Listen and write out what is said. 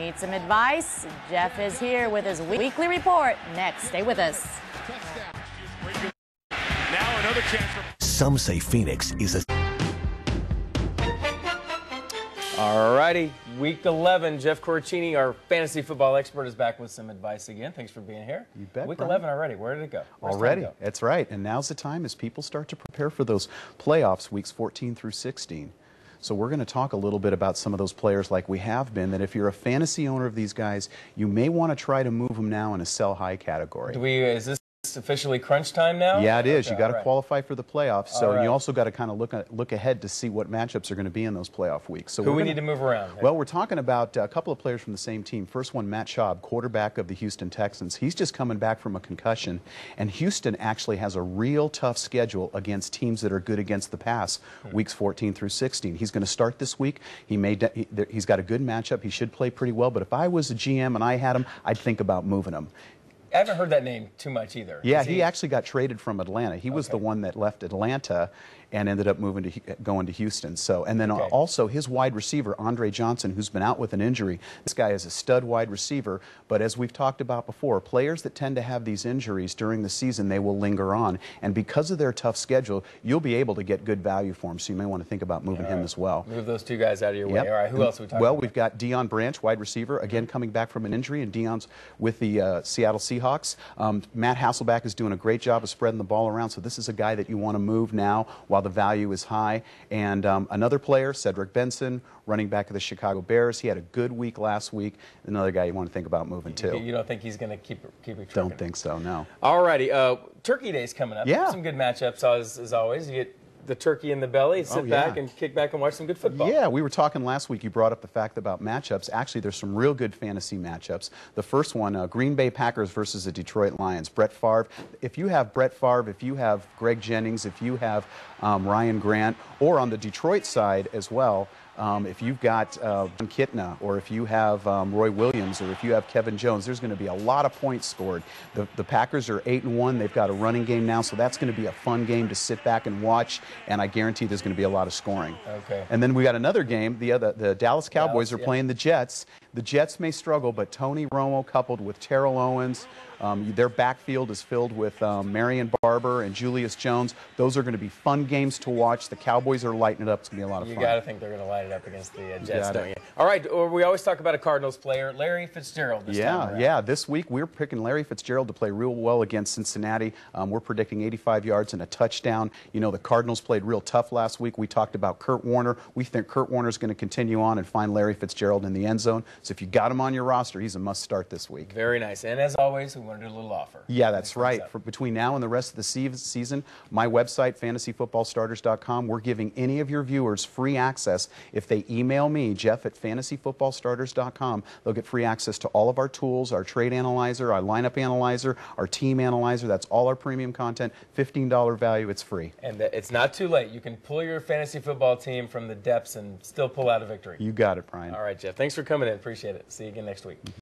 Need some advice? Jeff is here with his weekly report. Next, stay with us. Now another chance for... Some say Phoenix is a... All righty, week 11. Jeff Coruccini, our fantasy football expert, is back with some advice again. Thanks for being here. You bet, Week Brian. 11 already. Where did it go? Already, that's right. And now's the time as people start to prepare for those playoffs, weeks 14 through 16. So we're going to talk a little bit about some of those players like we have been, that if you're a fantasy owner of these guys, you may want to try to move them now in a sell high category. Is this officially crunch time now? Yeah, it is. Okay, you got to right. qualify for the playoffs, so right. you also got to kind of look ahead to see what matchups are going to be in those playoff weeks. So Who we need to move around? Well, we're talking about a couple of players from the same team. First one, Matt Schaub, quarterback of the Houston Texans. He's just coming back from a concussion, and Houston actually has a real tough schedule against teams that are good against the pass, weeks 14 through 16. He's going to start this week. He's got a good matchup. He should play pretty well, but if I was a GM and I had him, I'd think about moving him. I haven't heard that name too much either. Yeah, he actually got traded from Atlanta. He was the one that left Atlanta and ended up going to Houston. So, and then also his wide receiver, Andre Johnson, who's been out with an injury. This guy is a stud wide receiver, but as we've talked about before, players that tend to have these injuries during the season, they will linger on. And because of their tough schedule, you'll be able to get good value for him, so you may want to think about moving him as well. Move those two guys out of your way. All right, who else are we talking Well, about? we've got Deion Branch, wide receiver, again coming back from an injury, and Deion's with the Seattle Seahawks. Matt Hasselbeck is doing a great job of spreading the ball around, so this is a guy that you want to move now while the value is high. And another player, Cedric Benson, running back of the Chicago Bears. He had a good week last week. Another guy you want to think about moving too. You don't think he's going to keep it trucking? Don't think so, no. All righty, Turkey Day's coming up. Yeah. Some good matchups as always. You get the turkey in the belly, sit back and kick back and watch some good football. Yeah, we were talking last week. You brought up the fact about matchups. Actually, there's some real good fantasy matchups. The first one, Green Bay Packers versus the Detroit Lions. Brett Favre. If you have Brett Favre, if you have Greg Jennings, if you have Ryan Grant, or on the Detroit side as well, if you've got Kitna, or if you have Roy Williams, or if you have Kevin Jones, there's going to be a lot of points scored. The Packers are 8-1. They've got a running game now, so that's going to be a fun game to sit back and watch, and I guarantee there's going to be a lot of scoring. Okay. And then we got another game. The Dallas Cowboys are playing the Jets. The Jets may struggle, but Tony Romo coupled with Terrell Owens, their backfield is filled with Marion Barber and Julius Jones. Those are going to be fun games to watch. The Cowboys are lighting it up. It's going to be a lot of fun. You got to think they're going to light it up against the Jets, don't you? All right, we always talk about a Cardinals player, Larry Fitzgerald. This time around. Yeah. This week we're picking Larry Fitzgerald to play real well against Cincinnati. We're predicting 85 yards and a touchdown. You know, the Cardinals played real tough last week. We talked about Kurt Warner. We think Kurt Warner is going to continue on and find Larry Fitzgerald in the end zone. So if you got him on your roster, he's a must start this week. Very nice. And as always, we want to do a little offer. Yeah, that's right. For between now and the rest of the season, my website, fantasyfootballstarters.com, we're giving any of your viewers free access. If they email me, Jeff at fantasyfootballstarters.com, they'll get free access to all of our tools, our trade analyzer, our lineup analyzer, our team analyzer. That's all our premium content, $15 value. It's free. And it's not too late. You can pull your fantasy football team from the depths and still pull out a victory. You got it, Brian. All right, Jeff. Thanks for coming in. Appreciate it. See you again next week.